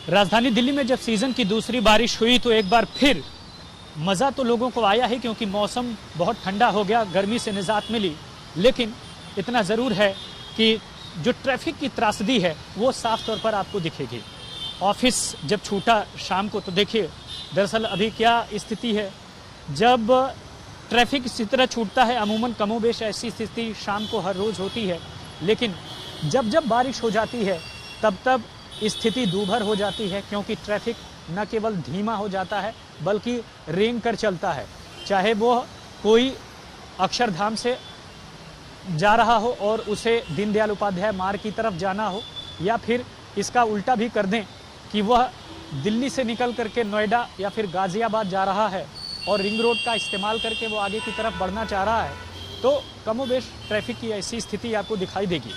राजधानी दिल्ली में जब सीजन की दूसरी बारिश हुई तो एक बार फिर मज़ा तो लोगों को आया है, क्योंकि मौसम बहुत ठंडा हो गया, गर्मी से निजात मिली। लेकिन इतना ज़रूर है कि जो ट्रैफिक की त्रासदी है वो साफ तौर पर आपको दिखेगी। ऑफिस जब छूटा शाम को तो देखिए दरअसल अभी क्या स्थिति है। जब ट्रैफिक इसी तरह छूटता है, अमूमन कमोबेश ऐसी स्थिति शाम को हर रोज़ होती है, लेकिन जब जब बारिश हो जाती है तब स्थिति दूभर हो जाती है, क्योंकि ट्रैफिक न केवल धीमा हो जाता है बल्कि रेंग कर चलता है। चाहे वो कोई अक्षरधाम से जा रहा हो और उसे दीनदयाल उपाध्याय मार्ग की तरफ जाना हो, या फिर इसका उल्टा भी कर दें कि वह दिल्ली से निकल करके नोएडा या फिर गाज़ियाबाद जा रहा है और रिंग रोड का इस्तेमाल करके वो आगे की तरफ बढ़ना चाह रहा है, तो कमोबेश ट्रैफिक की ऐसी स्थिति आपको दिखाई देगी।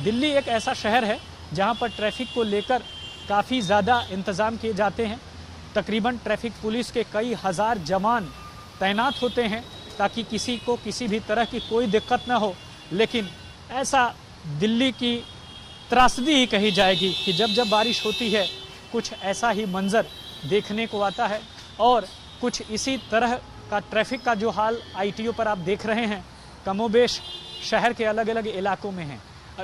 दिल्ली एक ऐसा शहर है जहां पर ट्रैफिक को लेकर काफ़ी ज़्यादा इंतज़ाम किए जाते हैं। तकरीबन ट्रैफिक पुलिस के कई हज़ार जवान तैनात होते हैं ताकि किसी को किसी भी तरह की कोई दिक्कत ना हो। लेकिन ऐसा दिल्ली की त्रासदी ही कही जाएगी कि जब जब बारिश होती है कुछ ऐसा ही मंजर देखने को आता है, और कुछ इसी तरह का ट्रैफिक का जो हाल आईटीओ पर आप देख रहे हैं कमोबेश शहर के अलग अलग इलाकों में है।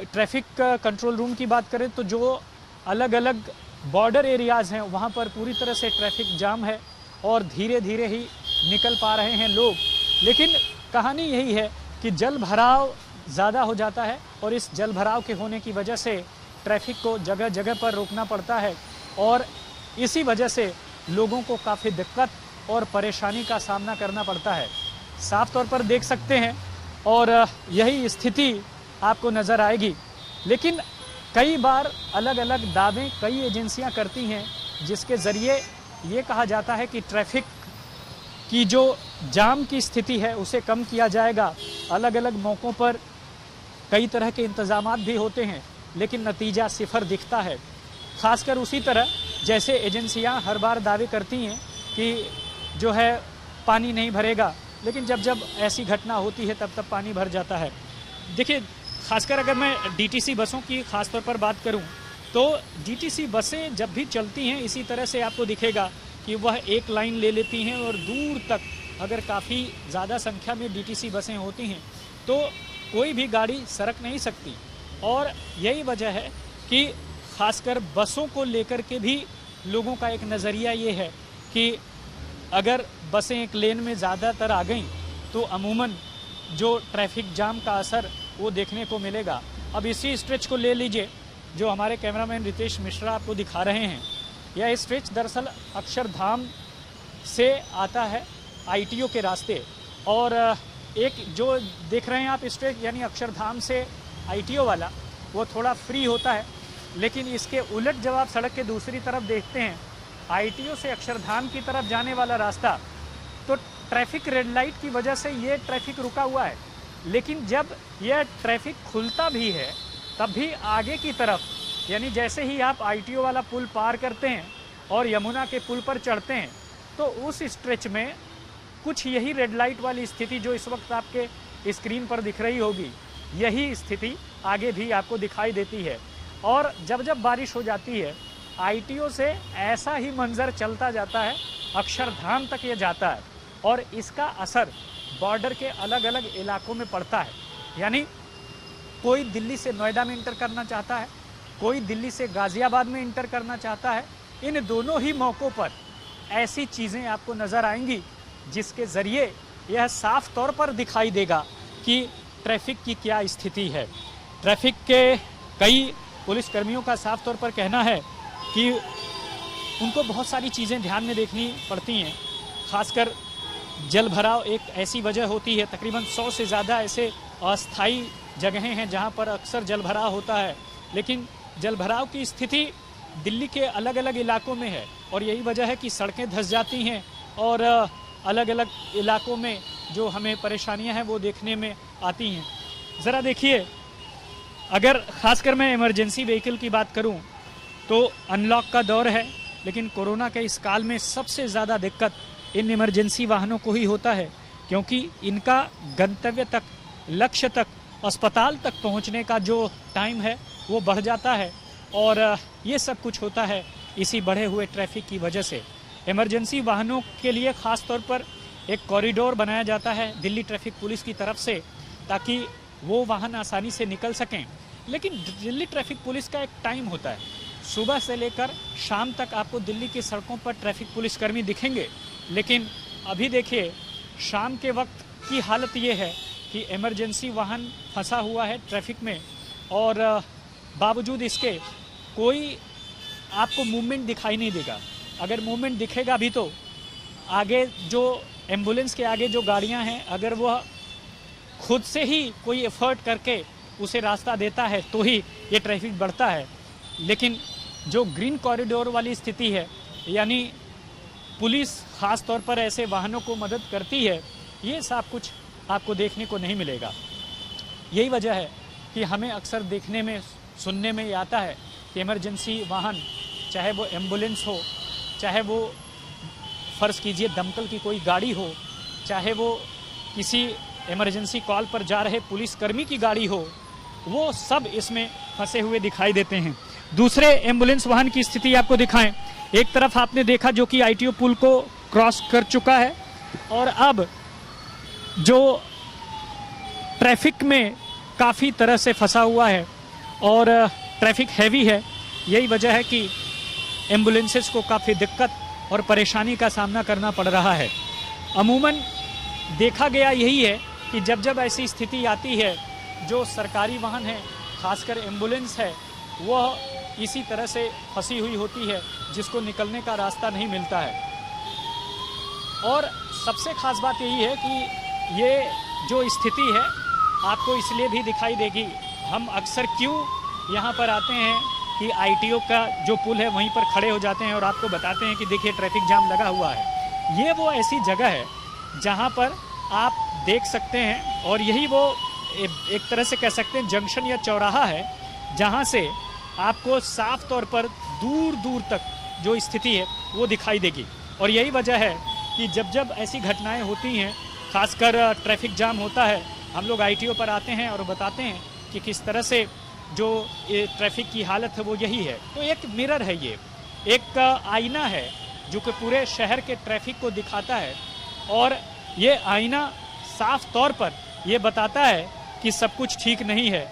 ट्रैफिक कंट्रोल रूम की बात करें तो जो अलग अलग बॉर्डर एरियाज़ हैं वहाँ पर पूरी तरह से ट्रैफिक जाम है और धीरे धीरे ही निकल पा रहे हैं लोग। लेकिन कहानी यही है कि जल भराव ज़्यादा हो जाता है और इस जल भराव के होने की वजह से ट्रैफिक को जगह जगह पर रोकना पड़ता है, और इसी वजह से लोगों को काफ़ी दिक्कत और परेशानी का सामना करना पड़ता है। साफ तौर पर देख सकते हैं और यही स्थिति आपको नज़र आएगी। लेकिन कई बार अलग अलग दावे कई एजेंसियां करती हैं जिसके ज़रिए ये कहा जाता है कि ट्रैफिक की जो जाम की स्थिति है उसे कम किया जाएगा। अलग अलग मौक़ों पर कई तरह के इंतज़ामात भी होते हैं, लेकिन नतीजा सिफर दिखता है। ख़ासकर उसी तरह जैसे एजेंसियां हर बार दावे करती हैं कि जो है पानी नहीं भरेगा, लेकिन जब जब ऐसी घटना होती है तब पानी भर जाता है। देखिए, खासकर अगर मैं डीटीसी बसों की ख़ास तौर पर बात करूं तो डीटीसी बसें जब भी चलती हैं इसी तरह से आपको दिखेगा कि वह एक लाइन ले लेती हैं और दूर तक अगर काफ़ी ज़्यादा संख्या में डीटीसी बसें होती हैं तो कोई भी गाड़ी सरक नहीं सकती। और यही वजह है कि खासकर बसों को लेकर के भी लोगों का एक नज़रिया ये है कि अगर बसें एक लेन में ज़्यादातर आ गईं तो अमूमन जो ट्रैफिक जाम का असर वो देखने को मिलेगा। अब इसी स्ट्रेच को ले लीजिए जो हमारे कैमरामैन रितेश मिश्रा आपको दिखा रहे हैं। यह स्ट्रेच दरअसल अक्षरधाम से आता है आईटीओ के रास्ते, और एक जो देख रहे हैं आप स्ट्रेच यानी अक्षरधाम से आईटीओ वाला वो थोड़ा फ्री होता है। लेकिन इसके उलट जब आप सड़क के दूसरी तरफ देखते हैं आईटीओ से अक्षरधाम की तरफ जाने वाला रास्ता, तो ट्रैफिक रेड लाइट की वजह से ये ट्रैफिक रुका हुआ है। लेकिन जब यह ट्रैफिक खुलता भी है तब भी आगे की तरफ, यानी जैसे ही आप आईटीओ वाला पुल पार करते हैं और यमुना के पुल पर चढ़ते हैं तो उस स्ट्रेच में कुछ यही रेड लाइट वाली स्थिति जो इस वक्त आपके स्क्रीन पर दिख रही होगी, यही स्थिति आगे भी आपको दिखाई देती है। और जब जब बारिश हो जाती है आईटीओ से ऐसा ही मंजर चलता जाता है, अक्षरधाम तक ये जाता है, और इसका असर बॉर्डर के अलग अलग इलाकों में पड़ता है। यानी कोई दिल्ली से नोएडा में इंटर करना चाहता है, कोई दिल्ली से गाज़ियाबाद में इंटर करना चाहता है। इन दोनों ही मौक़ों पर ऐसी चीज़ें आपको नज़र आएंगी जिसके ज़रिए यह साफ तौर पर दिखाई देगा कि ट्रैफिक की क्या स्थिति है। ट्रैफिक के कई पुलिसकर्मियों का साफ तौर पर कहना है कि उनको बहुत सारी चीज़ें ध्यान में देखनी पड़ती हैं। खासकर जल भराव एक ऐसी वजह होती है, तकरीबन 100 से ज़्यादा ऐसे अस्थायी जगहें हैं जहां पर अक्सर जल भराव होता है, लेकिन जल भराव की स्थिति दिल्ली के अलग अलग इलाकों में है और यही वजह है कि सड़कें धंस जाती हैं और अलग अलग इलाकों में जो हमें परेशानियां हैं वो देखने में आती हैं। ज़रा देखिए, अगर ख़ासकर मैं इमरजेंसी व्हीकल की बात करूं तो अनलॉक का दौर है, लेकिन कोरोना के इस काल में सबसे ज़्यादा दिक्कत इन इमरजेंसी वाहनों को ही होता है, क्योंकि इनका गंतव्य तक, लक्ष्य तक, अस्पताल तक पहुंचने का जो टाइम है वो बढ़ जाता है। और ये सब कुछ होता है इसी बढ़े हुए ट्रैफिक की वजह से। इमरजेंसी वाहनों के लिए ख़ास तौर पर एक कॉरिडोर बनाया जाता है दिल्ली ट्रैफिक पुलिस की तरफ से, ताकि वो वाहन आसानी से निकल सकें। लेकिन दिल्ली ट्रैफिक पुलिस का एक टाइम होता है, सुबह से लेकर शाम तक आपको दिल्ली की सड़कों पर ट्रैफिक पुलिसकर्मी दिखेंगे। लेकिन अभी देखिए, शाम के वक्त की हालत ये है कि इमरजेंसी वाहन फंसा हुआ है ट्रैफिक में, और बावजूद इसके कोई आपको मूवमेंट दिखाई नहीं देगा। अगर मूवमेंट दिखेगा भी तो आगे जो एम्बुलेंस के आगे जो गाड़ियां हैं, अगर वह खुद से ही कोई एफर्ट करके उसे रास्ता देता है तो ही ये ट्रैफिक बढ़ता है। लेकिन जो ग्रीन कॉरिडोर वाली स्थिति है, यानी पुलिस ख़ास तौर पर ऐसे वाहनों को मदद करती है, ये सब कुछ आपको देखने को नहीं मिलेगा। यही वजह है कि हमें अक्सर देखने में सुनने में ये आता है कि इमरजेंसी वाहन, चाहे वो एम्बुलेंस हो, चाहे वो फ़र्ज़ कीजिए दमकल की कोई गाड़ी हो, चाहे वो किसी इमरजेंसी कॉल पर जा रहे पुलिसकर्मी की गाड़ी हो, वो सब इसमें फंसे हुए दिखाई देते हैं। दूसरे एम्बुलेंस वाहन की स्थिति आपको दिखाएं। एक तरफ आपने देखा जो कि ITO पुल को क्रॉस कर चुका है, और अब जो ट्रैफिक में काफ़ी तरह से फंसा हुआ है और ट्रैफिक हैवी है। यही वजह है कि एम्बुलेंसेस को काफ़ी दिक्कत और परेशानी का सामना करना पड़ रहा है। अमूमन देखा गया यही है कि जब जब ऐसी स्थिति आती है, जो सरकारी वाहन है, खासकर एम्बुलेंस है, वह इसी तरह से फंसी हुई होती है जिसको निकलने का रास्ता नहीं मिलता है। और सबसे ख़ास बात यही है कि ये जो स्थिति है आपको इसलिए भी दिखाई देगी, हम अक्सर क्यों यहाँ पर आते हैं कि ITO का जो पुल है वहीं पर खड़े हो जाते हैं और आपको बताते हैं कि देखिए ट्रैफिक जाम लगा हुआ है। ये वो ऐसी जगह है जहाँ पर आप देख सकते हैं, और यही वो एक तरह से कह सकते हैं जंक्शन या चौराहा है, जहाँ से आपको साफ तौर पर दूर दूर तक जो स्थिति है वो दिखाई देगी। और यही वजह है कि जब जब ऐसी घटनाएं होती हैं, खासकर ट्रैफिक जाम होता है, हम लोग ITO पर आते हैं और बताते हैं कि किस तरह से जो ट्रैफिक की हालत है वो यही है। तो एक मिरर है, ये एक आईना है जो कि पूरे शहर के ट्रैफिक को दिखाता है, और ये आईना साफ तौर पर ये बताता है कि सब कुछ ठीक नहीं है।